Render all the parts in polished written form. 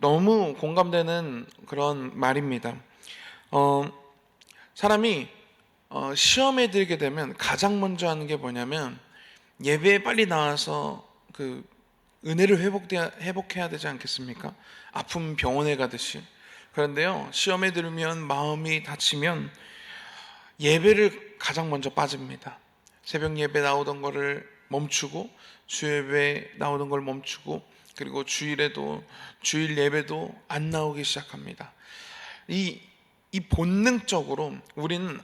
너무 공감되는 그런 말입니다. 사람이 시험에 들게 되면 가장 먼저 하는 게 뭐냐면 예배에 빨리 나와서 그 은혜를 회복해야 되지 않겠습니까? 아픈 병원에 가듯이. 그런데요, 시험에 들면 마음이 다치면 예배를 가장 먼저 빠집니다. 새벽 예배 나오던 거를 멈추고, 주예배 나오던 걸 멈추고, 그리고 주일에도 주일 예배도 안 나오기 시작합니다. 이 본능적으로 우리는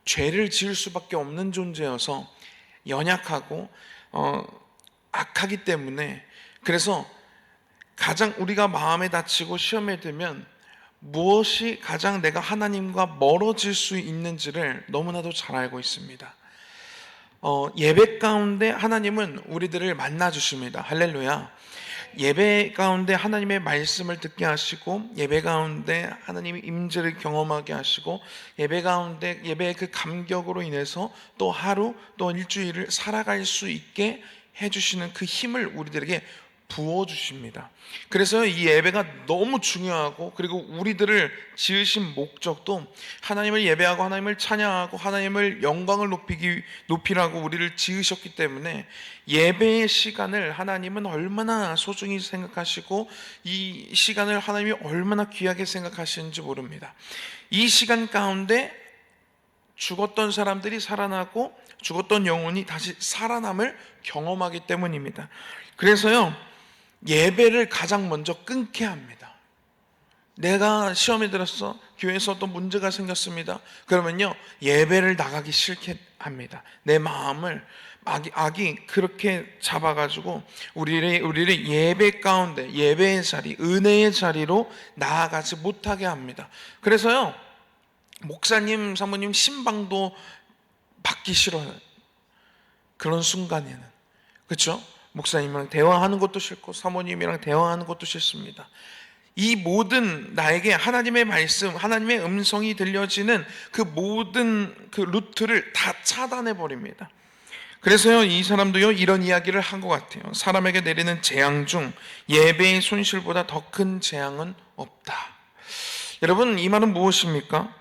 죄를 지을 수밖에 없는 존재여서 연약하고 악하기 때문에, 그래서 가장 우리가 마음에 다치고 시험에 들면 무엇이 가장 내가 하나님과 멀어질 수 있는지를 너무나도 잘 알고 있습니다. 예배 가운데 하나님은 우리들을 만나 주십니다. 할렐루야. 예배 가운데 하나님의 말씀을 듣게 하시고, 예배 가운데 하나님의 임재를 경험하게 하시고, 예배 가운데 예배의 그 감격으로 인해서 또 하루 또 일주일을 살아갈 수 있게 해주시는 그 힘을 우리들에게 부어주십니다. 그래서 이 예배가 너무 중요하고, 그리고 우리들을 지으신 목적도 하나님을 예배하고 하나님을 찬양하고 하나님을 영광을 높이라고 우리를 지으셨기 때문에 예배의 시간을 하나님은 얼마나 소중히 생각하시고 이 시간을 하나님이 얼마나 귀하게 생각하시는지 모릅니다. 이 시간 가운데 죽었던 사람들이 살아나고 죽었던 영혼이 다시 살아남을 경험하기 때문입니다. 그래서요, 예배를 가장 먼저 끊게 합니다. 내가 시험에 들었어, 교회에서 어떤 문제가 생겼습니다. 그러면요, 예배를 나가기 싫게 합니다. 내 마음을 악이 그렇게 잡아가지고 우리를 예배 가운데, 예배의 자리, 은혜의 자리로 나아가지 못하게 합니다. 그래서요, 목사님, 사모님 신방도 받기 싫어요. 그런 순간에는. 그렇죠? 목사님이랑 대화하는 것도 싫고 사모님이랑 대화하는 것도 싫습니다. 이 모든 나에게 하나님의 말씀, 하나님의 음성이 들려지는 그 모든 그 루트를 다 차단해 버립니다. 그래서요, 이 사람도요 이런 이야기를 한 것 같아요. 사람에게 내리는 재앙 중 예배의 손실보다 더 큰 재앙은 없다. 여러분, 이 말은 무엇입니까?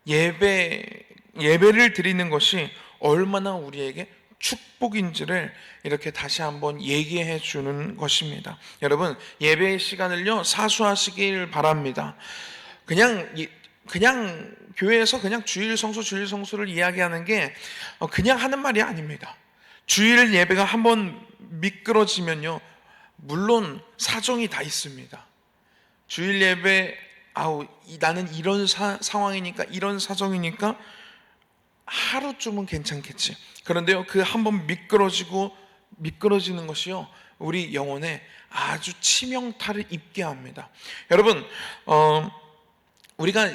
예배를 드리는 것이 얼마나 우리에게 축복인지를 이렇게 다시 한번 얘기해 주는 것입니다. 여러분, 예배의 시간을요 사수하시길 바랍니다. 그냥 교회에서 그냥 주일 성수를 이야기하는 게 그냥 하는 말이 아닙니다. 주일 예배가 한번 미끄러지면요, 물론 사정이 다 있습니다. 주일 예배, 나는 이런 상황이니까, 이런 사정이니까 하루쯤은 괜찮겠지. 그런데요, 그 한번 미끄러지는 것이요, 우리 영혼에 아주 치명타를 입게 합니다. 여러분,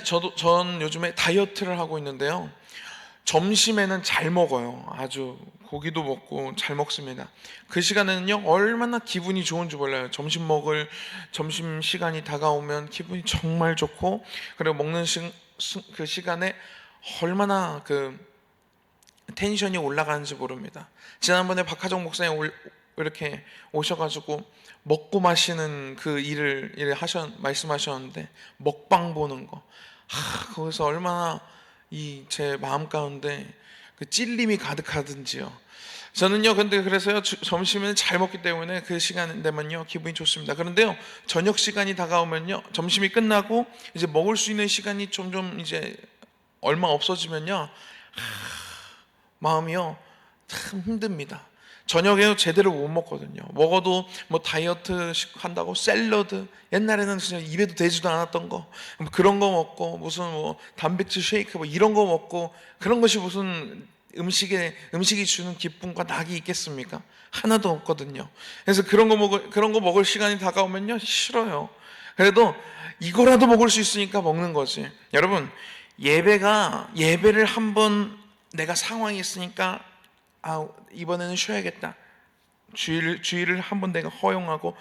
전 요즘에 다이어트를 하고 있는데요, 점심에는 잘 먹어요. 아주 고기도 먹고 잘 먹습니다. 그 시간에는요 얼마나 기분이 좋은지 몰라요. 점심 시간이 다가오면 기분이 정말 좋고, 그리고 먹는 그 시간에 얼마나 그 텐션이 올라가는지 모릅니다. 지난번에 박하정 목사님 이렇게 오셔가지고 먹고 마시는 그 일을 말씀하셨는데, 먹방 보는 거, 거기서 얼마나 제 마음 가운데 그 찔림이 가득하든지요. 저는요, 근데 그래서요, 점심은 잘 먹기 때문에 그 시간 되면요 기분이 좋습니다. 그런데요, 저녁 시간이 다가오면요, 점심이 끝나고 이제 먹을 수 있는 시간이 점점 이제 얼마 없어지면요, 마음이요 참 힘듭니다. 저녁에 제대로 못 먹거든요. 먹어도 뭐 다이어트 한다고 샐러드, 옛날에는 진짜 입에도 되지도 않았던 거, 그런 거 먹고 무슨 뭐 단백질 쉐이크 뭐 이런 거 먹고, 그런 것이 무슨 음식이 주는 기쁨과 낙이 있겠습니까? 하나도 없거든요. 그래서 그런 거 먹을 시간이 다가오면요 싫어요. 그래도 이거라도 먹을 수 있으니까 먹는 거지. 여러분, 예배를 한번 내가 상황이 있으니까 이번에는 쉬어야겠다, 주일을 한번 내가 허용하고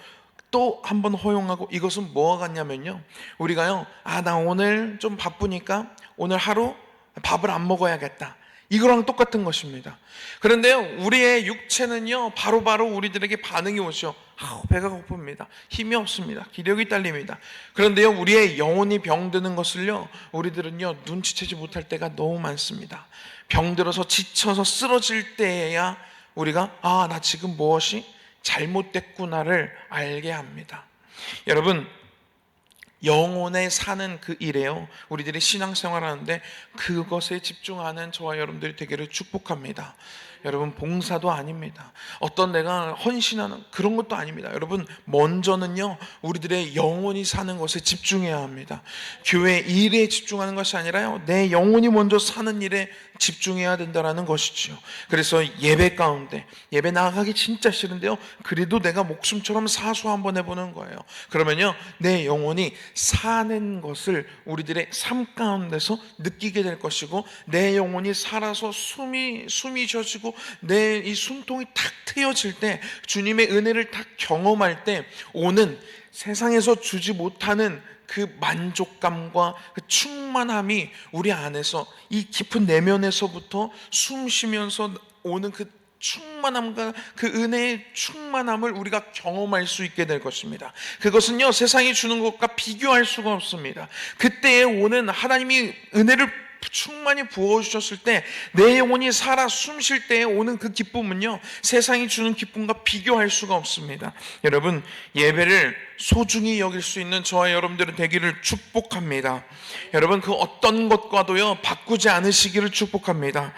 또 한번 허용하고, 이것은 뭐가 같냐면요, 우리가요 나 오늘 좀 바쁘니까 오늘 하루 밥을 안 먹어야겠다, 이거랑 똑같은 것입니다. 그런데요, 우리의 육체는요, 바로바로 우리들에게 반응이 오죠. 배가 고픕니다. 힘이 없습니다. 기력이 딸립니다. 그런데요, 우리의 영혼이 병드는 것을요, 우리들은요, 눈치채지 못할 때가 너무 많습니다. 병들어서 지쳐서 쓰러질 때에야 우리가 나 지금 무엇이 잘못됐구나를 알게 합니다. 여러분, 영혼에 사는 그 일에요, 우리들이 신앙생활 하는데 그것에 집중하는 저와 여러분들이 되기를 축복합니다. 여러분, 봉사도 아닙니다. 어떤 내가 헌신하는 그런 것도 아닙니다. 여러분, 먼저는요, 우리들의 영혼이 사는 것에 집중해야 합니다. 교회 일에 집중하는 것이 아니라요, 내 영혼이 먼저 사는 일에 집중해야 된다는 것이지요. 그래서 예배 가운데, 예배 나가기 진짜 싫은데요, 그래도 내가 목숨처럼 사수 한번 해보는 거예요. 그러면요, 내 영혼이 사는 것을 우리들의 삶 가운데서 느끼게 될 것이고, 내 영혼이 살아서 숨이 쉬어지고 내 이 숨통이 탁 트여질 때, 주님의 은혜를 탁 경험할 때 오는 세상에서 주지 못하는 그 만족감과 그 충만함이 우리 안에서, 이 깊은 내면에서부터 숨 쉬면서 오는 그 충만함과 그 은혜의 충만함을 우리가 경험할 수 있게 될 것입니다. 그것은요, 세상이 주는 것과 비교할 수가 없습니다. 그때에 오는 하나님이 은혜를 충만히 부어주셨을 때, 내 영혼이 살아 숨 쉴 때에 오는 그 기쁨은요, 세상이 주는 기쁨과 비교할 수가 없습니다. 여러분, 예배를 소중히 여길 수 있는 저와 여러분들은 되기를 축복합니다. 여러분, 그 어떤 것과도요 바꾸지 않으시기를 축복합니다.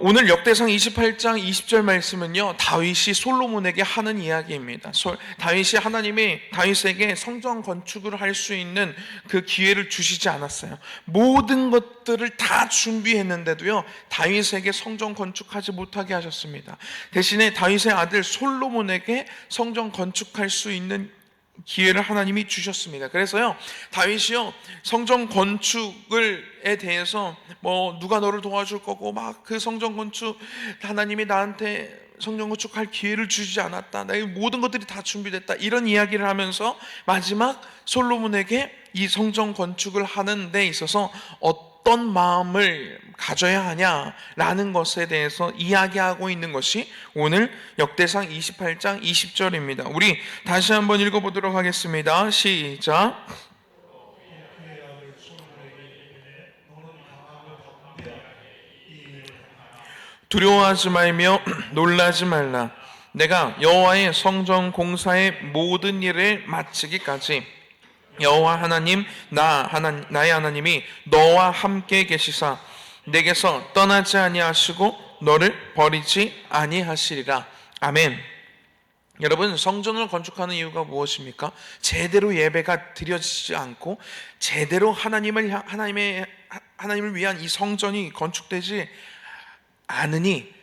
오늘 역대상 28장 20절 말씀은요, 다윗이 솔로몬에게 하는 이야기입니다. 다윗이 하나님이 다윗에게 성전 건축을 할 수 있는 그 기회를 주시지 않았어요. 모든 것들을 다 준비했는데도요, 다윗에게 성전 건축하지 못하게 하셨습니다. 대신에 다윗의 아들 솔로몬에게 성전 건축할 수 있는 기회를 하나님이 주셨습니다. 그래서요, 다윗이요, 성전 건축에 대해서 누가 너를 도와줄 거고 막 그 성전 건축, 하나님이 나한테 성전 건축할 기회를 주지 않았다, 나의 모든 것들이 다 준비됐다, 이런 이야기를 하면서 마지막 솔로몬에게 이 성전 건축을 하는 데 있어서 어떤 마음을 가져야 하냐라는 것에 대해서 이야기하고 있는 것이 오늘 역대상 28장 20절입니다. 우리 다시 한번 읽어보도록 하겠습니다. 시작. 두려워하지 말며 놀라지 말라. 내가 여호와의 성전 공사의 모든 일을 마치기까지 여호와 하나님, 나의 하나님이 너와 함께 계시사 내게서 떠나지 아니하시고 너를 버리지 아니하시리라. 아멘. 여러분, 성전을 건축하는 이유가 무엇입니까? 제대로 예배가 드려지지 않고 제대로 하나님을 위한 이 성전이 건축되지 않으니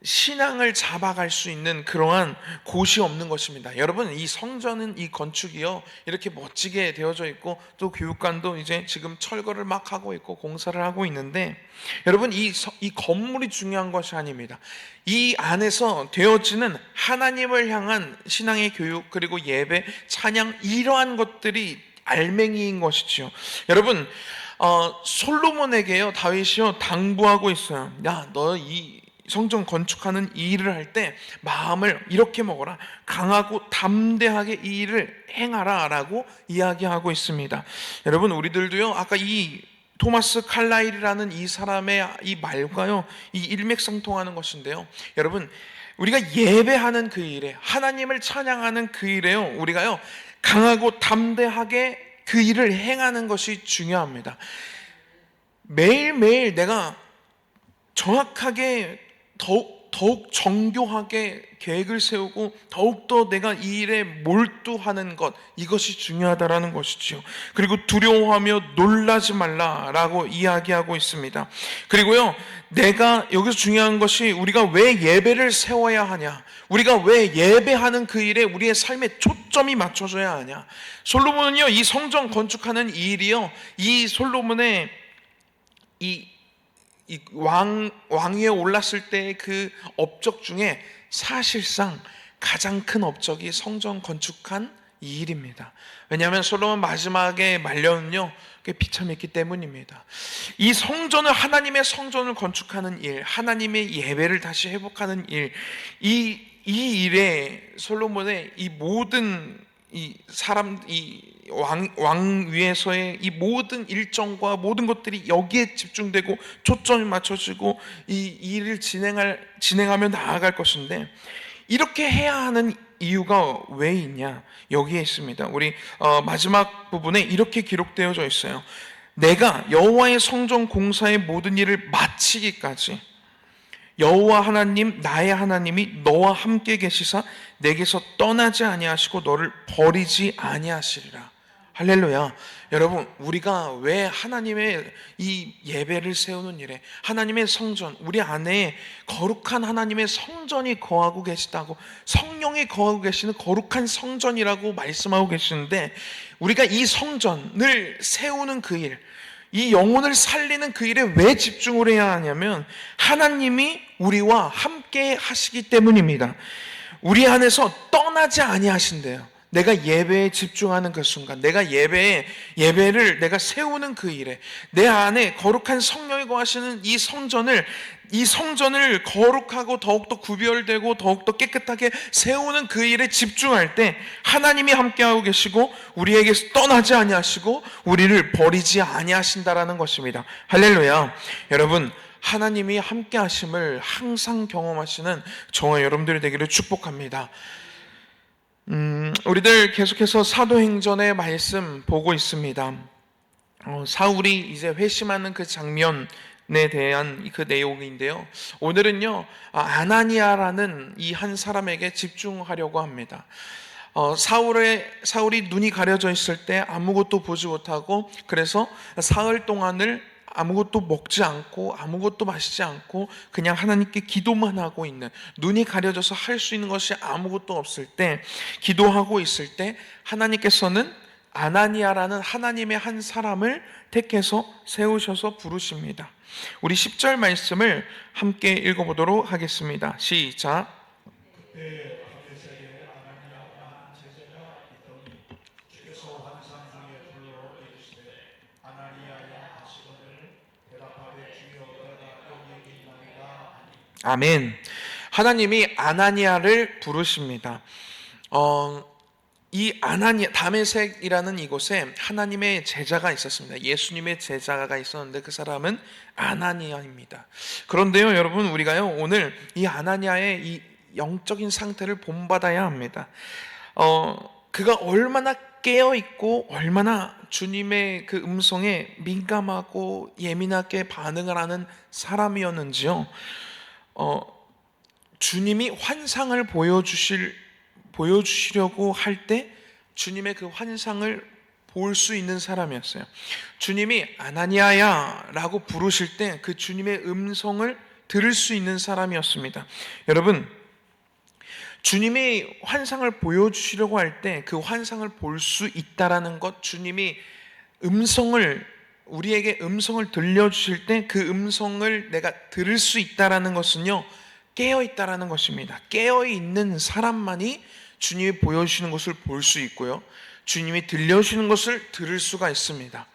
신앙을 잡아갈 수 있는 그러한 곳이 없는 것입니다. 여러분, 이 성전은, 이 건축이요, 이렇게 멋지게 되어져 있고 또 교육관도 이제 지금 철거를 막 하고 있고 공사를 하고 있는데, 여러분, 이 건물이 중요한 것이 아닙니다. 이 안에서 되어지는 하나님을 향한 신앙의 교육, 그리고 예배, 찬양, 이러한 것들이 알맹이인 것이지요. 여러분, 솔로몬에게요, 다윗이요, 당부하고 있어요. 야, 너 이 성전 건축하는 이 일을 할 때 마음을 이렇게 먹어라, 강하고 담대하게 이 일을 행하라 라고 이야기하고 있습니다. 여러분, 우리들도요, 아까 이 토마스 칼라일이라는 이 사람의 이 말과요, 이 일맥상통하는 것인데요, 여러분, 우리가 예배하는 그 일에, 하나님을 찬양하는 그 일에요, 우리가요 강하고 담대하게 그 일을 행하는 것이 중요합니다. 매일매일 내가 정확하게 더욱 정교하게 계획을 세우고 더욱더 내가 이 일에 몰두하는 것, 이것이 중요하다라는 것이지요. 그리고 두려워하며 놀라지 말라라고 이야기하고 있습니다. 그리고요, 내가 여기서 중요한 것이 우리가 왜 예배를 세워야 하냐, 우리가 왜 예배하는 그 일에 우리의 삶에 초점이 맞춰져야 하냐. 솔로몬은요, 이 성전 건축하는 이 일이요, 이 솔로몬의 이 왕위에 올랐을 때의 그 업적 중에 사실상 가장 큰 업적이 성전 건축한 이 일입니다. 왜냐하면 솔로몬 마지막에 말년은요 비참했기 때문입니다. 이 성전을, 하나님의 성전을 건축하는 일, 하나님의 예배를 다시 회복하는 일, 이 일에 솔로몬의 이 모든 왕 위에서의 이 모든 일정과 모든 것들이 여기에 집중되고 초점이 맞춰지고 이 일을 진행하며 나아갈 것인데, 이렇게 해야 하는 이유가 왜 있냐? 여기에 있습니다. 우리 마지막 부분에 이렇게 기록되어져 있어요. 내가 여호와의 성전 공사의 모든 일을 마치기까지 여호와 하나님 나의 하나님이 너와 함께 계시사 내게서 떠나지 아니하시고 너를 버리지 아니하시리라. 할렐루야. 여러분, 우리가 왜 하나님의 이 예배를 세우는 일에, 하나님의 성전, 우리 안에 거룩한 하나님의 성전이 거하고 계시다고, 성령이 거하고 계시는 거룩한 성전이라고 말씀하고 계시는데, 우리가 이 성전을 세우는 그 일, 이 영혼을 살리는 그 일에 왜 집중을 해야 하냐면 하나님이 우리와 함께 하시기 때문입니다. 우리 안에서 떠나지 아니하신대요. 내가 예배에 집중하는 그 순간, 내가 예배를 내가 세우는 그 일에, 내 안에 거룩한 성령이 거하시는 이 성전을 거룩하고 더욱더 구별되고 더욱더 깨끗하게 세우는 그 일에 집중할 때 하나님이 함께하고 계시고 우리에게서 떠나지 아니하시고 우리를 버리지 아니하신다라는 것입니다. 할렐루야. 여러분, 하나님이 함께하심을 항상 경험하시는 저와 여러분들이 되기를 축복합니다. 우리들 계속해서 사도행전의 말씀 보고 있습니다. 사울이 이제 회심하는 그 장면에 대한 그 내용인데요. 오늘은요, 아나니아라는 이 한 사람에게 집중하려고 합니다. 사울이 눈이 가려져 있을 때 아무것도 보지 못하고, 그래서 사흘 동안을 아무것도 먹지 않고 아무것도 마시지 않고 그냥 하나님께 기도만 하고 있는, 눈이 가려져서 할 수 있는 것이 아무것도 없을 때, 기도하고 있을 때 하나님께서는 아나니아라는 하나님의 한 사람을 택해서 세우셔서 부르십니다. 우리 10절 말씀을 함께 읽어보도록 하겠습니다. 시작. 아멘. 하나님이 아나니아를 부르십니다. 이 다메섹이라는 이곳에 하나님의 제자가 있었습니다. 예수님의 제자가 있었는데 그 사람은 아나니아입니다. 그런데요, 여러분, 우리가요 오늘 이 아나니아의 이 영적인 상태를 본받아야 합니다. 그가 얼마나 깨어 있고 얼마나 주님의 그 음성에 민감하고 예민하게 반응을 하는 사람이었는지요. 주님이 환상을 보여주시려고 할 때 주님의 그 환상을 볼 수 있는 사람이었어요. 주님이 아나니아야 라고 부르실 때 그 주님의 음성을 들을 수 있는 사람이었습니다. 여러분, 주님이 환상을 보여주시려고 할 때 그 환상을 볼 수 있다라는 것, 주님이 우리에게 음성을 들려주실 때 그 음성을 내가 들을 수 있다라는 것은요, 깨어있다라는 것입니다. 깨어있는 사람만이 주님이 보여주시는 것을 볼 수 있고요, 주님이 들려주시는 것을 들을 수가 있습니다.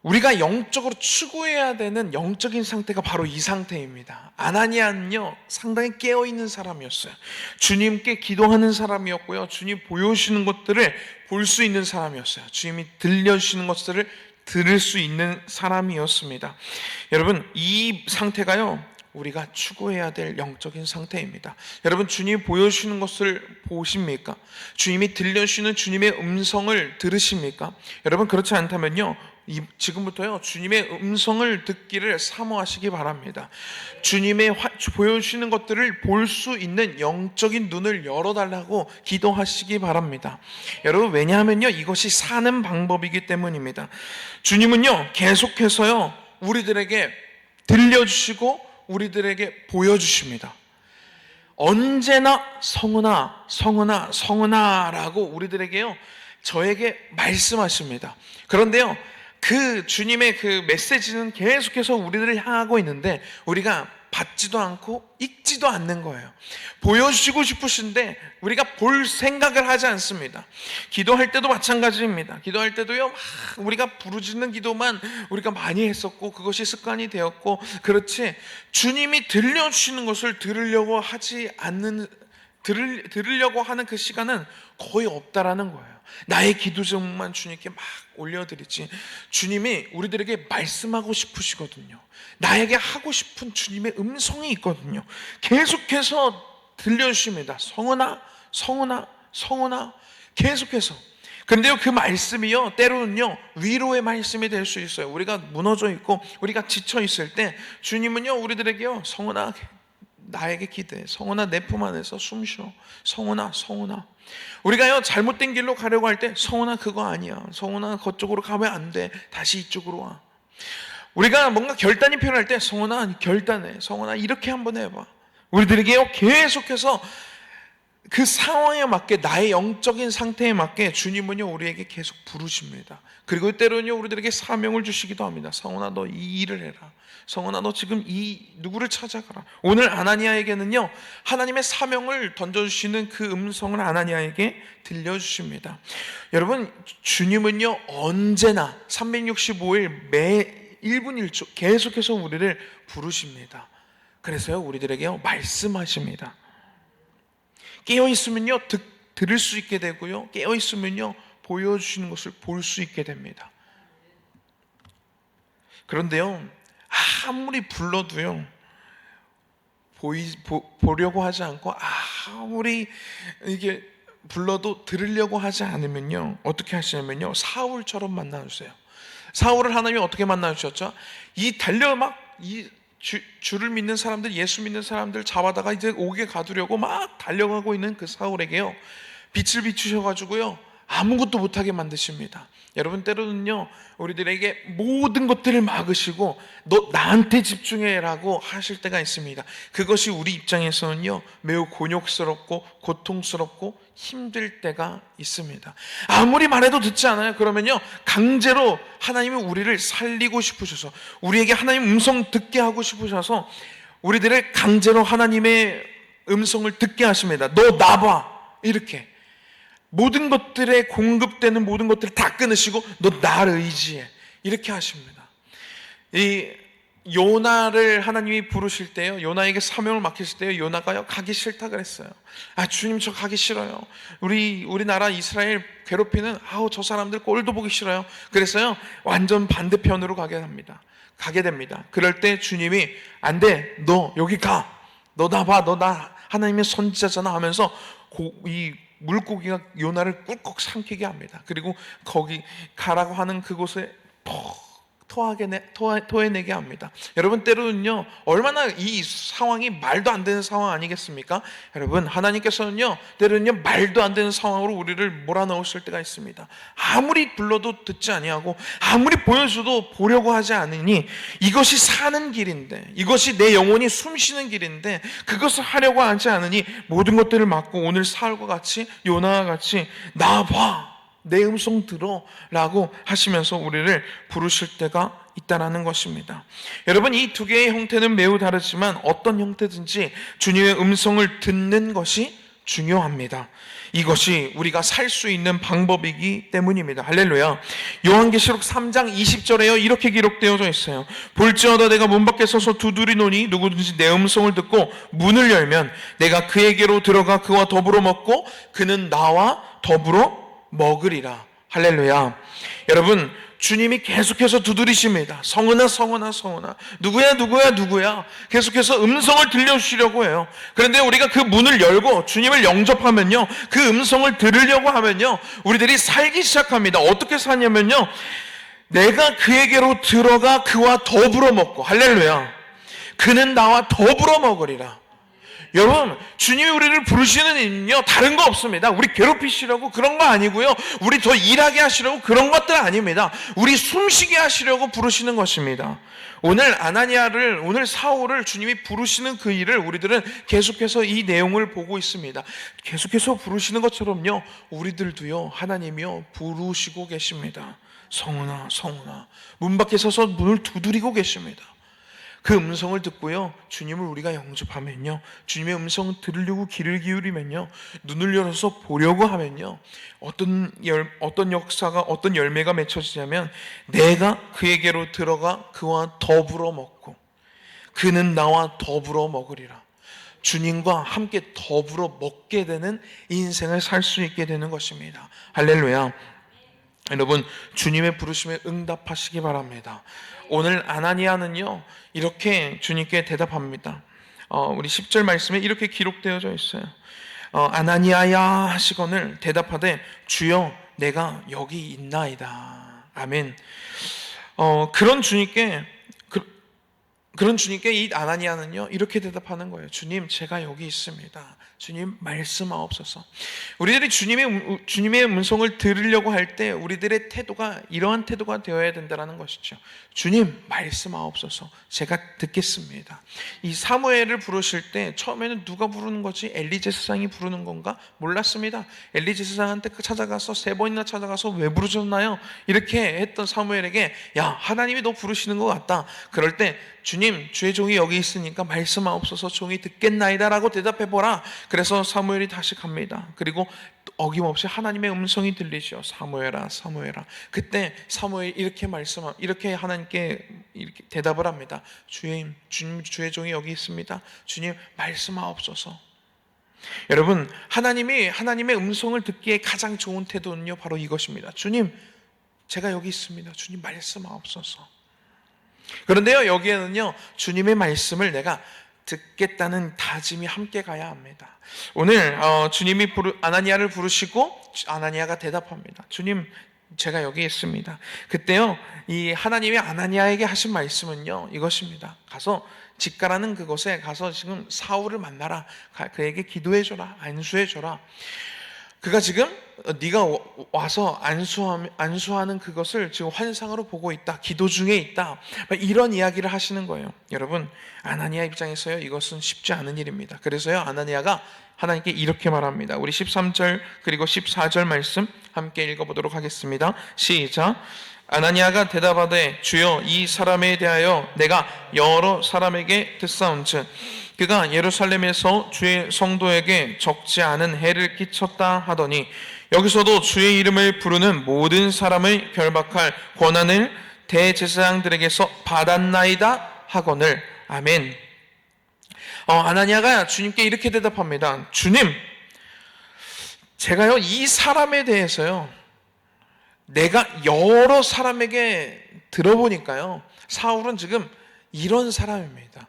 우리가 영적으로 추구해야 되는 영적인 상태가 바로 이 상태입니다. 아나니아는요, 상당히 깨어있는 사람이었어요. 주님께 기도하는 사람이었고요, 주님 보여주시는 것들을 볼 수 있는 사람이었어요. 주님이 들려주시는 것들을 들을 수 있는 사람이었습니다. 여러분, 이 상태가요, 우리가 추구해야 될 영적인 상태입니다. 여러분, 주님이 보여주시는 것을 보십니까? 주님이 들려주시는 주님의 음성을 들으십니까? 여러분, 그렇지 않다면요, 지금부터요, 주님의 음성을 듣기를 사모하시기 바랍니다. 주님의 보여주시는 것들을 볼 수 있는 영적인 눈을 열어달라고 기도하시기 바랍니다. 여러분, 왜냐하면요, 이것이 사는 방법이기 때문입니다. 주님은요, 계속해서요, 우리들에게 들려주시고 우리들에게 보여주십니다. 언제나 성은아 라고 우리들에게요, 저에게 말씀하십니다. 그런데요, 그 주님의 그 메시지는 계속해서 우리들을 향하고 있는데 우리가 받지도 않고 읽지도 않는 거예요. 보여주시고 싶으신데 우리가 볼 생각을 하지 않습니다. 기도할 때도 마찬가지입니다. 기도할 때도요, 우리가 부르짖는 기도만 우리가 많이 했었고 그것이 습관이 되었고, 그렇지 주님이 들려주시는 것을 들으려고 하는 그 시간은 거의 없다라는 거예요. 나의 기도 제목만 주님께 막 올려드리지, 주님이 우리들에게 말씀하고 싶으시거든요. 나에게 하고 싶은 주님의 음성이 있거든요. 계속해서 들려주십니다. 성은아, 성은아, 성은아, 계속해서. 근데요, 그 말씀이요, 때로는요 위로의 말씀이 될 수 있어요. 우리가 무너져 있고 우리가 지쳐 있을 때 주님은요 우리들에게요, 성은아 나에게 기대해, 성은아 내 품 안에서 숨 쉬어, 성은아, 성은아. 우리가요 잘못된 길로 가려고 할 때 성은아 그거 아니야, 성은아 그쪽으로 가면 안 돼, 다시 이쪽으로 와. 우리가 뭔가 결단이 필요할 때 성은아 결단해, 성은아 이렇게 한번 해봐. 우리들에게요 계속해서 그 상황에 맞게, 나의 영적인 상태에 맞게 주님은요 우리에게 계속 부르십니다. 그리고 때로는요 우리들에게 사명을 주시기도 합니다. 성은아 너 이 일을 해라, 성은아 너 지금 이 누구를 찾아가라. 오늘 아나니아에게는요 하나님의 사명을 던져주시는 그 음성을 아나니아에게 들려주십니다. 여러분, 주님은요 언제나 365일 매 1분 1초 계속해서 우리를 부르십니다. 그래서요 우리들에게요 말씀하십니다. 깨어있으면요 들을 수 있게 되고요, 깨어있으면요 보여주시는 것을 볼 수 있게 됩니다. 그런데요 아무리 불러도요 보려고 하지 않고, 아무리 이게 불러도 들으려고 하지 않으면요 어떻게 하시냐면요 사울처럼 만나주세요. 사울을 하나님이 어떻게 만나주셨죠? 이 달려 막 주를 믿는 사람들, 예수 믿는 사람들 잡아다가 이제 옥에 가두려고 막 달려가고 있는 그 사울에게요 빛을 비추셔가지고요 아무것도 못하게 만드십니다. 여러분, 때로는요 우리들에게 모든 것들을 막으시고 너 나한테 집중해라고 하실 때가 있습니다. 그것이 우리 입장에서는요 매우 곤욕스럽고 고통스럽고 힘들 때가 있습니다. 아무리 말해도 듣지 않아요. 그러면요 강제로 하나님이 우리를 살리고 싶으셔서, 우리에게 하나님 음성 듣게 하고 싶으셔서 우리들을 강제로 하나님의 음성을 듣게 하십니다. 너 나봐, 이렇게 모든 것들에 공급되는 모든 것들을 다 끊으시고 너 나를 의지해, 이렇게 하십니다. 이 요나를 하나님이 부르실 때요, 요나에게 사명을 맡기실 때요, 요나가요 가기 싫다 그랬어요. 주님 저 가기 싫어요. 우리나라 이스라엘 괴롭히는 저 사람들 꼴도 보기 싫어요. 그래서요 완전 반대편으로 가게 됩니다. 그럴 때 주님이 안 돼, 너 여기 가, 너 나봐, 너 나 하나님의 선지자잖아 하면서 이 물고기가 요나를 꿀꺽 삼키게 합니다. 그리고 거기 가라고 하는 그곳에 토해내게 합니다. 여러분, 때로는요 얼마나 이 상황이 말도 안 되는 상황 아니겠습니까? 여러분, 하나님께서는요 때로는요 말도 안 되는 상황으로 우리를 몰아넣으실 때가 있습니다. 아무리 불러도 듣지 아니하고 아무리 보여줘도 보려고 하지 않으니, 이것이 사는 길인데, 이것이 내 영혼이 숨쉬는 길인데 그것을 하려고 하지 않으니 모든 것들을 막고 오늘 사울과 같이, 요나와 같이 나봐, 내 음성 들어 라고 하시면서 우리를 부르실 때가 있다는 것입니다. 여러분, 이 두 개의 형태는 매우 다르지만 어떤 형태든지 주님의 음성을 듣는 것이 중요합니다. 이것이 우리가 살 수 있는 방법이기 때문입니다. 할렐루야. 요한계시록 3장 20절에요 이렇게 기록되어져 있어요. 볼지어다 내가 문 밖에 서서 두드리노니 누구든지 내 음성을 듣고 문을 열면 내가 그에게로 들어가 그와 더불어 먹고 그는 나와 더불어 먹으리라. 할렐루야. 여러분, 주님이 계속해서 두드리십니다. 성은아, 성은아, 성은아, 누구야, 누구야, 누구야, 계속해서 음성을 들려주시려고 해요. 그런데 우리가 그 문을 열고 주님을 영접하면요, 그 음성을 들으려고 하면요 우리들이 살기 시작합니다. 어떻게 사냐면요, 내가 그에게로 들어가 그와 더불어 먹고, 할렐루야, 그는 나와 더불어 먹으리라. 여러분, 주님이 우리를 부르시는 이유는요 다른 거 없습니다. 우리 괴롭히시려고 그런 거 아니고요, 우리 더 일하게 하시려고 그런 것들 아닙니다. 우리 숨쉬게 하시려고 부르시는 것입니다. 오늘 오늘 사울을 주님이 부르시는 그 일을 우리들은 계속해서 이 내용을 보고 있습니다. 계속해서 부르시는 것처럼요 우리들도요 하나님이요 부르시고 계십니다. 성은아, 성은아, 문 밖에 서서 문을 두드리고 계십니다. 그 음성을 듣고요, 주님을 우리가 영접하면요, 주님의 음성을 들으려고 귀를 기울이면요, 눈을 열어서 보려고 하면요, 어떤 역사가, 어떤 열매가 맺혀지냐면, 내가 그에게로 들어가 그와 더불어 먹고 그는 나와 더불어 먹으리라. 주님과 함께 더불어 먹게 되는 인생을 살 수 있게 되는 것입니다. 할렐루야. 여러분, 주님의 부르심에 응답하시기 바랍니다. 오늘 아나니아는요, 이렇게 주님께 대답합니다. 우리 10절 말씀에 이렇게 기록되어져 있어요. 아나니아야 하시거늘 대답하되 주여 내가 여기 있나이다. 아멘. 그런 주님께 이 아나니아는요, 이렇게 대답하는 거예요. 주님, 제가 여기 있습니다. 주님, 말씀하옵소서. 우리들이 주님의 음성을 들으려고 할 때 우리들의 태도가 이러한 태도가 되어야 된다는 것이죠. 주님, 말씀하옵소서. 제가 듣겠습니다. 이 사무엘을 부르실 때 처음에는 누가 부르는 거지? 엘리 제사장이 부르는 건가? 몰랐습니다. 엘리 제사장한테 찾아가서 3번이나 찾아가서 왜 부르셨나요? 이렇게 했던 사무엘에게, 야, 하나님이 너 부르시는 것 같다. 그럴 때 주님, 주의 종이 여기 있으니까 말씀하옵소서. 종이 듣겠나이다 라고 대답해보라. 그래서 사무엘이 다시 갑니다. 그리고 어김없이 하나님의 음성이 들리죠. 사무엘아, 사무엘아. 그때 사무엘이 이렇게 하나님께 이렇게 대답을 합니다. 주님, 주의 종이 여기 있습니다. 주님, 말씀하옵소서. 여러분, 하나님의 음성을 듣기에 가장 좋은 태도는요, 바로 이것입니다. 주님, 제가 여기 있습니다. 주님, 말씀하옵소서. 그런데요, 여기에는요, 주님의 말씀을 내가 듣겠다는 다짐이 함께 가야 합니다. 오늘 주님이 아나니아를 부르시고 아나니아가 대답합니다. 주님, 제가 여기 있습니다. 그때요, 이 하나님이 아나니아에게 하신 말씀은요, 이것입니다. 가서 직가라는 그곳에 가서 지금 사울을 만나라. 그에게 기도해줘라. 안수해줘라. 그가 지금 네가 와서 안수하는 그것을 지금 환상으로 보고 있다. 기도 중에 있다. 이런 이야기를 하시는 거예요. 여러분, 아나니아 입장에서요, 이것은 쉽지 않은 일입니다. 그래서요, 아나니아가 하나님께 이렇게 말합니다. 우리 13절 그리고 14절 말씀 함께 읽어보도록 하겠습니다. 시작. 아나니아가 대답하되 주여, 이 사람에 대하여 내가 여러 사람에게 듣사온즉 그가 예루살렘에서 주의 성도에게 적지 않은 해를 끼쳤다 하더니 여기서도 주의 이름을 부르는 모든 사람을 결박할 권한을 대제사장들에게서 받았나이다 하거늘. 아멘. 아나니아가 주님께 이렇게 대답합니다. 주님, 제가요, 이 사람에 대해서요, 내가 여러 사람에게 들어보니까요, 사울은 지금 이런 사람입니다.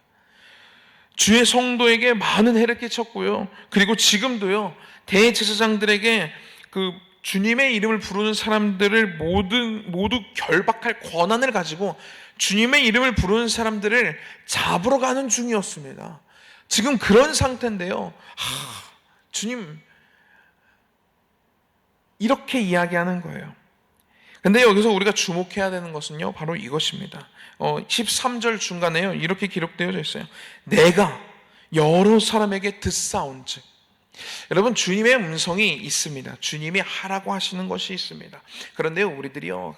주의 성도에게 많은 해를 끼쳤고요, 그리고 지금도요, 대제사장들에게 그 주님의 이름을 부르는 사람들을 모두 결박할 권한을 가지고 주님의 이름을 부르는 사람들을 잡으러 가는 중이었습니다. 지금 그런 상태인데요, 주님, 이렇게 이야기하는 거예요. 근데 여기서 우리가 주목해야 되는 것은요, 바로 이것입니다. 13절 중간에요, 이렇게 기록되어져 있어요. 내가 여러 사람에게 듣사온즉. 여러분, 주님의 음성이 있습니다. 주님이 하라고 하시는 것이 있습니다. 그런데요, 우리들이요,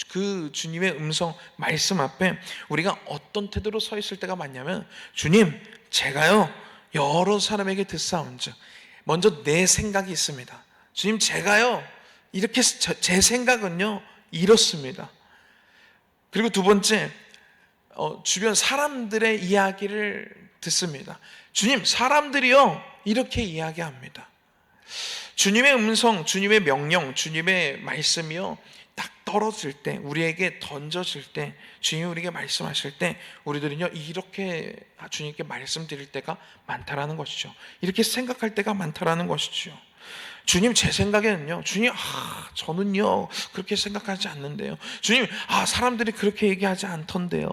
그 주님의 음성 말씀 앞에 우리가 어떤 태도로 서 있을 때가 많냐면, 주님, 제가요 여러 사람에게 듣사온즉. 먼저 내 생각이 있습니다. 주님, 제가요 이렇게 제 생각은요 이렇습니다. 그리고 두 번째, 주변 사람들의 이야기를 듣습니다. 주님, 사람들이요 이렇게 이야기합니다. 주님의 음성, 주님의 명령, 주님의 말씀이요 딱 떨어질 때, 우리에게 던져질 때, 주님이 우리에게 말씀하실 때 우리들은요 이렇게 주님께 말씀드릴 때가 많다라는 것이죠. 이렇게 생각할 때가 많다라는 것이죠. 주님, 제 생각에는요, 주님, 저는요 그렇게 생각하지 않는데요. 주님, 사람들이 그렇게 얘기하지 않던데요.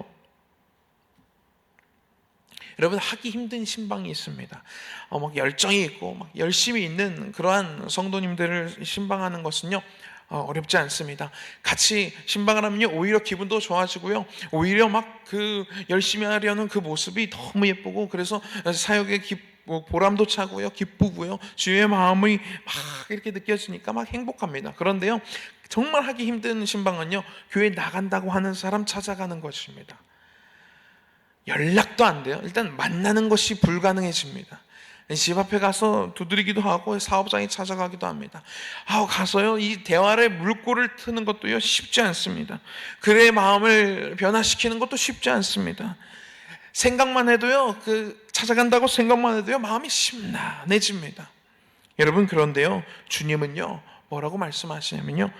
여러분, 하기 힘든 신방이 있습니다. 막 열정이 있고 막 열심히 있는 그러한 성도님들을 신방하는 것은요 어렵지 않습니다. 같이 신방을 하면요 오히려 기분도 좋아지고요, 오히려 막 그 열심히 하려는 그 모습이 너무 예쁘고, 그래서 사역의 보람도 차고요, 기쁘고요, 주의 마음이 막 이렇게 느껴지니까 막 행복합니다. 그런데요, 정말 하기 힘든 신방은요, 교회 나간다고 하는 사람 찾아가는 것입니다. 연락도 안 돼요. 일단 만나는 것이 불가능해집니다. 집 앞에 가서 두드리기도 하고 사업장에 찾아가기도 합니다. 가서요 이 대화를 물꼬를 트는 것도요 쉽지 않습니다. 그의 마음을 변화시키는 것도 쉽지 않습니다. 생각만 해도요 찾아간다고 생각만 해도요 마음이 심란해집니다. 여러분, 그런데요 주님은요 뭐라고 말씀하시냐면요,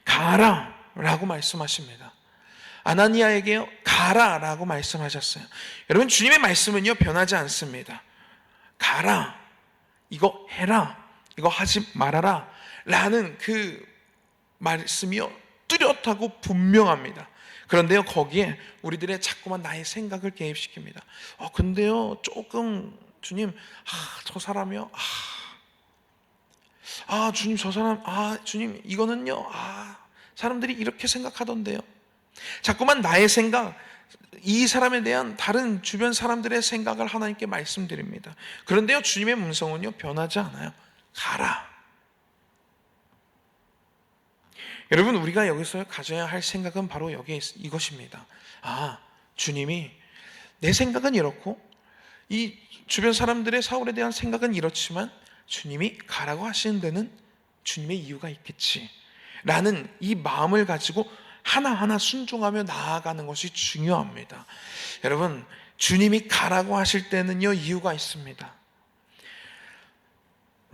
가라 라고 말씀하십니다. 아나니아에게요 가라 라고 말씀하셨어요. 여러분, 주님의 말씀은요 변하지 않습니다. 가라, 이거 해라, 이거 하지 말아라 라는 그 말씀이요 뚜렷하고 분명합니다. 그런데요 거기에 우리들의 자꾸만 나의 생각을 개입시킵니다. 근데요 조금 주님, 저 사람이요, 주님 저 사람, 주님 이거는요, 사람들이 이렇게 생각하던데요. 자꾸만 나의 생각, 이 사람에 대한 다른 주변 사람들의 생각을 하나님께 말씀드립니다. 그런데요 주님의 음성은요 변하지 않아요. 가라. 여러분, 우리가 여기서 가져야 할 생각은 바로 여기에 이것입니다. 주님이, 내 생각은 이렇고 이 주변 사람들의 사울에 대한 생각은 이렇지만 주님이 가라고 하시는 데는 주님의 이유가 있겠지 라는 이 마음을 가지고 하나하나 순종하며 나아가는 것이 중요합니다. 여러분, 주님이 가라고 하실 때는요 이유가 있습니다.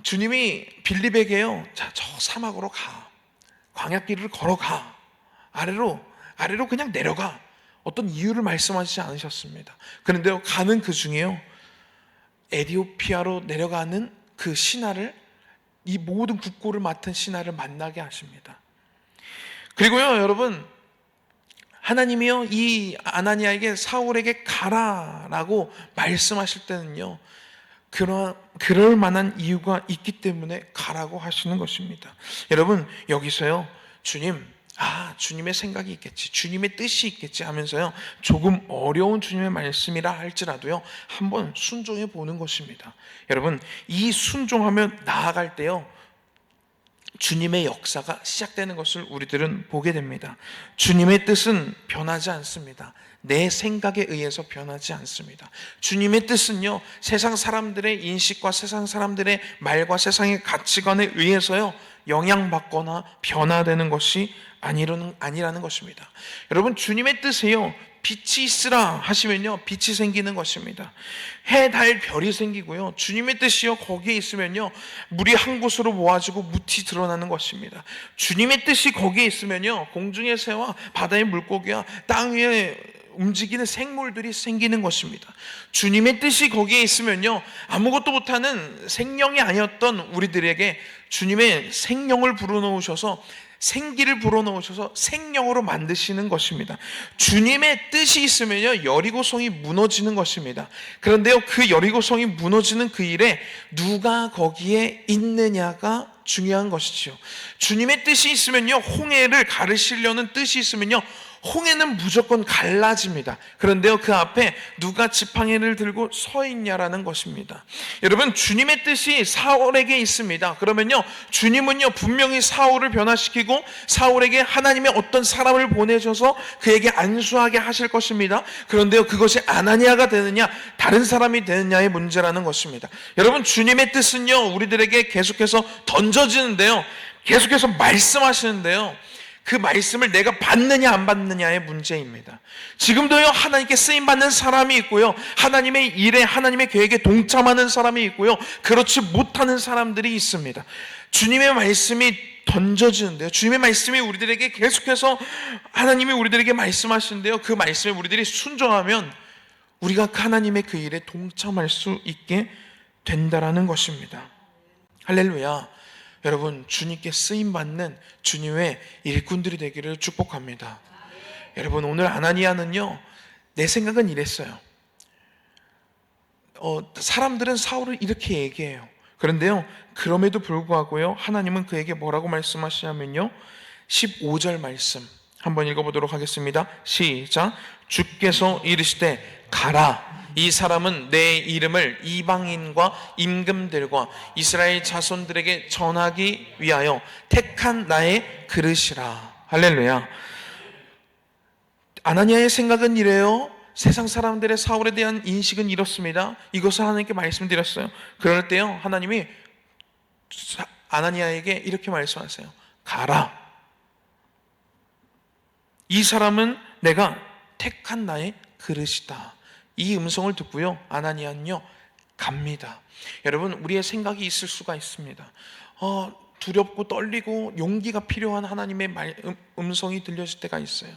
주님이 빌립에게요, 저 사막으로 가, 광야길을 걸어가, 아래로 그냥 내려가, 어떤 이유를 말씀하시지 않으셨습니다. 그런데요 가는 그 중에요 에디오피아로 내려가는 그 신하를, 이 모든 국고를 맡은 신하를 만나게 하십니다. 그리고요 여러분, 하나님이요 이 아나니아에게, 사울에게 가라라고 말씀하실 때는요 그럴 만한 이유가 있기 때문에 가라고 하시는 것입니다. 여러분, 여기서요 주님, 주님의 생각이 있겠지, 주님의 뜻이 있겠지 하면서요 조금 어려운 주님의 말씀이라 할지라도요 한번 순종해 보는 것입니다. 여러분, 이 순종하며 나아갈 때요 주님의 역사가 시작되는 것을 우리들은 보게 됩니다. 주님의 뜻은 변하지 않습니다. 내 생각에 의해서 변하지 않습니다. 주님의 뜻은요 세상 사람들의 인식과 세상 사람들의 말과 세상의 가치관에 의해서요 영향받거나 변화되는 것이 아니라는 것입니다. 여러분, 주님의 뜻이요 빛이 있으라 하시면요 빛이 생기는 것입니다. 해, 달, 별이 생기고요, 주님의 뜻이요 거기에 있으면요 물이 한 곳으로 모아지고 묻이 드러나는 것입니다. 주님의 뜻이 거기에 있으면요 공중의 새와 바다의 물고기와 땅 위에 움직이는 생물들이 생기는 것입니다. 주님의 뜻이 거기에 있으면요 아무것도 못하는 생명이 아니었던 우리들에게 주님의 생명을 불어넣으셔서, 생기를 불어넣으셔서 생명으로 만드시는 것입니다. 주님의 뜻이 있으면요 여리고성이 무너지는 것입니다. 그런데요 그 여리고성이 무너지는 그 일에 누가 거기에 있느냐가 중요한 것이지요. 주님의 뜻이 있으면요 홍해를 가르시려는 뜻이 있으면요 홍해는 무조건 갈라집니다. 그런데요 그 앞에 누가 지팡이를 들고 서 있냐라는 것입니다. 여러분, 주님의 뜻이 사울에게 있습니다. 그러면요 주님은요 분명히 사울을 변화시키고 사울에게 하나님의 어떤 사람을 보내셔서 그에게 안수하게 하실 것입니다. 그런데요 그것이 아나니아가 되느냐 다른 사람이 되느냐의 문제라는 것입니다. 여러분, 주님의 뜻은요 우리들에게 계속해서 던져지는데요, 계속해서 말씀하시는데요, 그 말씀을 내가 받느냐 안 받느냐의 문제입니다. 지금도요 하나님께 쓰임받는 사람이 있고요, 하나님의 일에, 하나님의 계획에 동참하는 사람이 있고요, 그렇지 못하는 사람들이 있습니다. 주님의 말씀이 던져지는데요, 주님의 말씀이 우리들에게 계속해서 하나님이 우리들에게 말씀하시는데요, 그 말씀에 우리들이 순종하면 우리가 하나님의 그 일에 동참할 수 있게 된다라는 것입니다. 할렐루야. 여러분, 주님께 쓰임받는 주님의 일꾼들이 되기를 축복합니다. 여러분, 오늘 아나니아는요 내 생각은 이랬어요. 사람들은 사울을 이렇게 얘기해요. 그런데요 그럼에도 불구하고요 하나님은 그에게 뭐라고 말씀하시냐면요 15절 말씀 한번 읽어보도록 하겠습니다. 시작. 주께서 이르시되 가라, 이 사람은 내 이름을 이방인과 임금들과 이스라엘 자손들에게 전하기 위하여 택한 나의 그릇이라. 할렐루야. 아나니아의 생각은 이래요. 세상 사람들의 사울에 대한 인식은 이렇습니다. 이것을 하나님께 말씀드렸어요. 그럴 때요, 하나님이 아나니아에게 이렇게 말씀하세요. 가라. 이 사람은 내가 택한 나의 그릇이다. 이 음성을 듣고요, 아나니아는요 갑니다. 여러분, 우리의 생각이 있을 수가 있습니다. 두렵고 떨리고 용기가 필요한 하나님의 음성이 들려질 때가 있어요.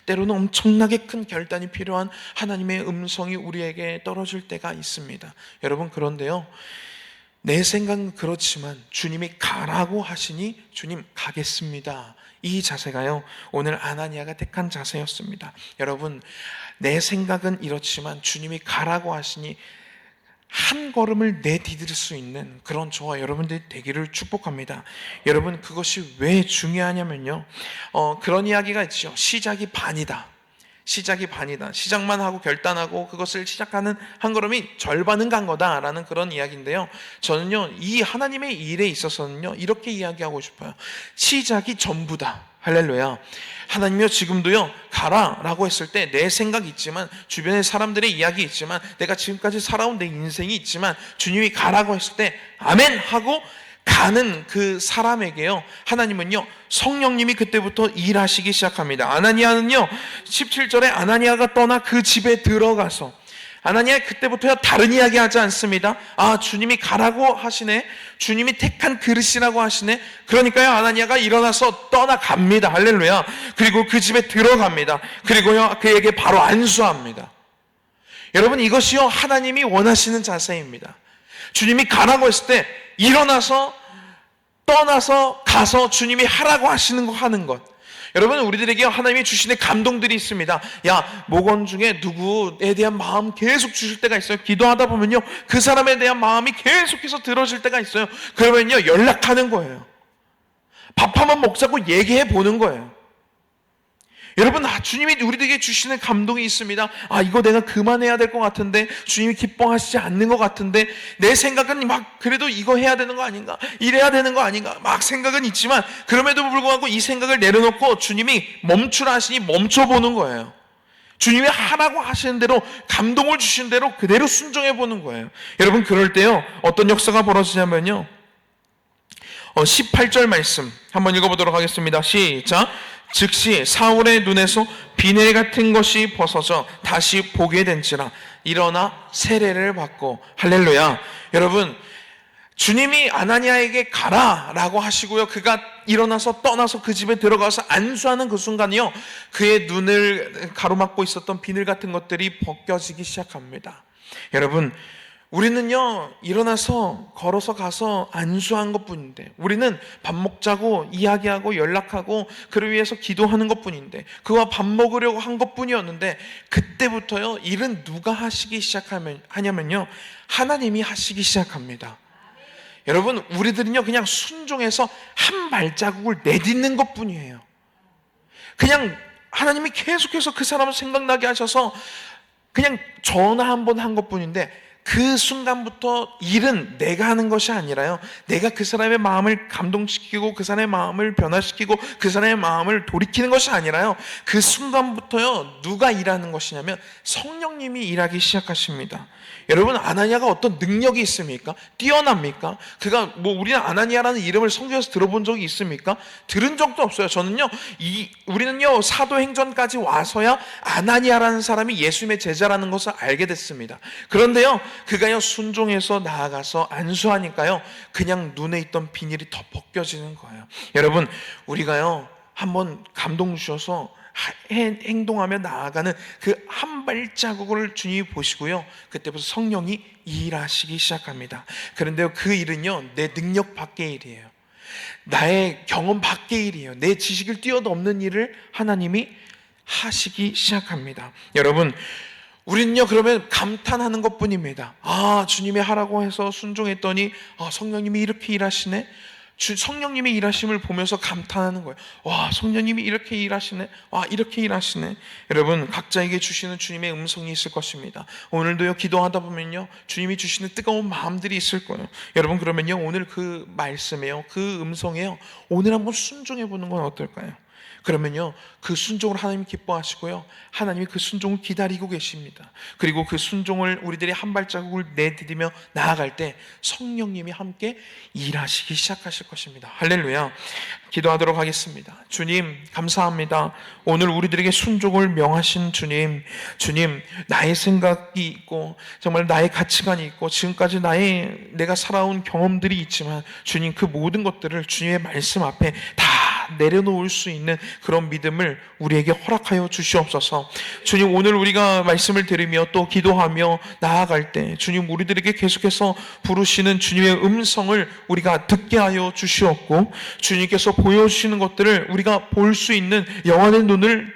때로는 엄청나게 큰 결단이 필요한 하나님의 음성이 우리에게 떨어질 때가 있습니다. 여러분, 그런데요, 내 생각은 그렇지만 주님이 가라고 하시니 주님 가겠습니다. 이 자세가요, 오늘 아나니아가 택한 자세였습니다. 여러분, 내 생각은 이렇지만 주님이 가라고 하시니 한 걸음을 내디딜 수 있는 그런 저와 여러분들이 되기를 축복합니다. 여러분, 그것이 왜 중요하냐면요, 그런 이야기가 있죠. 시작이 반이다. 시작이 반이다. 시작만 하고 결단하고 그것을 시작하는 한 걸음이 절반은 간 거다라는 그런 이야기인데요, 저는요 이 하나님의 일에 있어서는요 이렇게 이야기하고 싶어요. 시작이 전부다. 할렐루야. 하나님이요, 지금도요 가라 라고 했을 때 내 생각이 있지만, 주변의 사람들의 이야기 있지만, 내가 지금까지 살아온 내 인생이 있지만, 주님이 가라고 했을 때 아멘 하고 가는 그 사람에게요, 하나님은요 성령님이 그때부터 일하시기 시작합니다. 아나니아는요 17절에 아나니아가 떠나 그 집에 들어가서, 아나니아 그때부터야 다른 이야기 하지 않습니다. 주님이 가라고 하시네, 주님이 택한 그릇이라고 하시네. 그러니까요, 아나니아가 일어나서 떠나갑니다. 할렐루야. 그리고 그 집에 들어갑니다. 그리고요 그에게 바로 안수합니다. 여러분, 이것이요 하나님이 원하시는 자세입니다. 주님이 가라고 했을 때 일어나서 떠나서 가서 주님이 하라고 하시는 거 하는 것. 여러분, 우리들에게 하나님이 주시는 감동들이 있습니다. 목원 중에 누구에 대한 마음 계속 주실 때가 있어요. 기도하다 보면요 그 사람에 대한 마음이 계속해서 들어질 때가 있어요. 그러면요 연락하는 거예요. 밥 한번 먹자고 얘기해 보는 거예요. 여러분, 주님이 우리에게 주시는 감동이 있습니다. 이거 내가 그만해야 될 것 같은데, 주님이 기뻐하시지 않는 것 같은데, 내 생각은 막 그래도 이거 해야 되는 거 아닌가, 이래야 되는 거 아닌가 막 생각은 있지만, 그럼에도 불구하고 이 생각을 내려놓고 주님이 멈추라 하시니 멈춰보는 거예요. 주님이 하라고 하시는 대로, 감동을 주신 대로 그대로 순종해 보는 거예요. 여러분, 그럴 때요 어떤 역사가 벌어지냐면요, 18절 말씀 한번 읽어보도록 하겠습니다. 시작. 즉시 사울의 눈에서 비늘 같은 것이 벗어져 다시 보게 된지라 일어나 세례를 받고. 할렐루야. 여러분, 주님이 아나니아에게 가라라고 하시고요, 그가 일어나서 떠나서 그 집에 들어가서 안수하는 그 순간이요, 그의 눈을 가로막고 있었던 비늘 같은 것들이 벗겨지기 시작합니다. 여러분, 우리는요 일어나서 걸어서 가서 안수한 것뿐인데, 우리는 밥 먹자고 이야기하고 연락하고 그를 위해서 기도하는 것뿐인데, 그와 밥 먹으려고 한 것뿐이었는데, 그때부터요 일은 누가 하시기 하냐면요 하나님이 하시기 시작합니다. 여러분, 우리들은요 그냥 순종해서 한 발자국을 내딛는 것뿐이에요. 그냥 하나님이 계속해서 그 사람을 생각나게 하셔서 그냥 전화 한 번 한 것뿐인데, 그 순간부터 일은 내가 하는 것이 아니라요, 내가 그 사람의 마음을 감동시키고 그 사람의 마음을 변화시키고 그 사람의 마음을 돌이키는 것이 아니라요, 그 순간부터요 누가 일하는 것이냐면 성령님이 일하기 시작하십니다. 여러분, 아나니아가 어떤 능력이 있습니까? 뛰어납니까? 그가 우리는 아나니아라는 이름을 성경에서 들어본 적이 있습니까? 들은 적도 없어요. 저는요 우리는요 사도행전까지 와서야 아나니아라는 사람이 예수님의 제자라는 것을 알게 됐습니다. 그런데요 그가요 순종해서 나아가서 안수하니까요 그냥 눈에 있던 비닐이 더 벗겨지는 거예요. 여러분, 우리가요 한번 감동 주셔서 행동하며 나아가는 그 한 발자국을 주님이 보시고요, 그때부터 성령이 일하시기 시작합니다. 그런데요 그 일은요 내 능력 밖의 일이에요. 나의 경험 밖의 일이에요. 내 지식을 뛰어넘는 일을 하나님이 하시기 시작합니다. 여러분, 우리는요 그러면 감탄하는 것뿐입니다. 주님이 하라고 해서 순종했더니 성령님이 이렇게 일하시네. 성령님의 일하심을 보면서 감탄하는 거예요. 성령님이 이렇게 일하시네. 이렇게 일하시네. 여러분, 각자에게 주시는 주님의 음성이 있을 것입니다. 오늘도요 기도하다 보면요 주님이 주시는 뜨거운 마음들이 있을 거예요. 여러분, 그러면요 오늘 그 말씀에요, 그 음성에요, 오늘 한번 순종해 보는 건 어떨까요? 그러면요, 그 순종을 하나님이 기뻐하시고요, 하나님이 그 순종을 기다리고 계십니다. 그리고 그 순종을 우리들이 한 발자국을 내디디며 나아갈 때 성령님이 함께 일하시기 시작하실 것입니다. 할렐루야. 기도하도록 하겠습니다. 주님, 감사합니다. 오늘 우리들에게 순종을 명하신 주님, 나의 생각이 있고 정말 나의 가치관이 있고 지금까지 내가 살아온 경험들이 있지만 주님, 그 모든 것들을 주님의 말씀 앞에 다 내려놓을 수 있는 그런 믿음을 우리에게 허락하여 주시옵소서. 주님, 오늘 우리가 말씀을 들으며 또 기도하며 나아갈 때 주님, 우리들에게 계속해서 부르시는 주님의 음성을 우리가 듣게 하여 주시옵고, 주님께서 보여주시는 것들을 우리가 볼 수 있는 영안의 눈을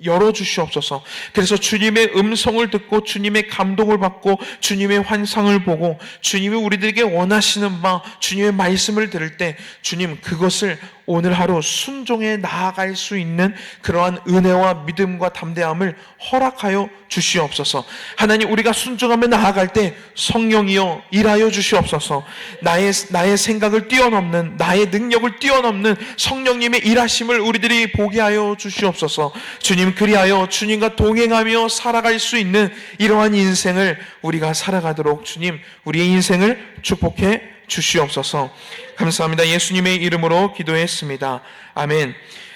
열어주시옵소서. 그래서 주님의 음성을 듣고 주님의 감동을 받고 주님의 환상을 보고 주님이 우리들에게 원하시는 바 주님의 말씀을 들을 때 주님, 그것을 오늘 하루 순종해 나아갈 수 있는 그러한 은혜와 믿음과 담대함을 허락하여 주시옵소서. 하나님, 우리가 순종하며 나아갈 때 성령이여 일하여 주시옵소서. 나의 생각을 뛰어넘는, 나의 능력을 뛰어넘는 성령님의 일하심을 우리들이 보게 하여 주시옵소서. 주님, 그리하여 주님과 동행하며 살아갈 수 있는 이러한 인생을 우리가 살아가도록 주님, 우리의 인생을 축복해 주시옵소서. 감사합니다. 예수님의 이름으로 기도했습니다. 아멘.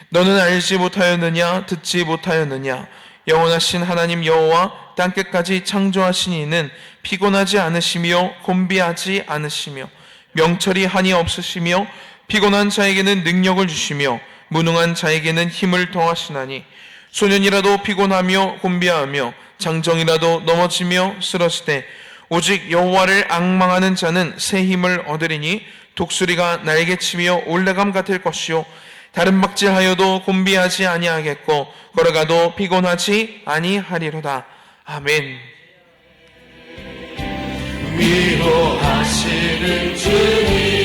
너는 알지 못하였느냐? 듣지 못하였느냐? 영원하신 하나님 여호와 땅끝까지 창조하신 이는 피곤하지 않으시며 곤비하지 않으시며 명철이 한이 없으시며 피곤한 자에게는 능력을 주시며 무능한 자에게는 힘을 더하시나니 소년이라도 피곤하며 곤비하며 장정이라도 넘어지며 쓰러지되 오직 여호와를 앙망하는 자는 새 힘을 얻으리니 독수리가 날개치며 올레감 같을 것이요 다른 박질하여도 곤비하지 아니하겠고 걸어가도 피곤하지 아니하리로다. 아멘. 위로하시는 주님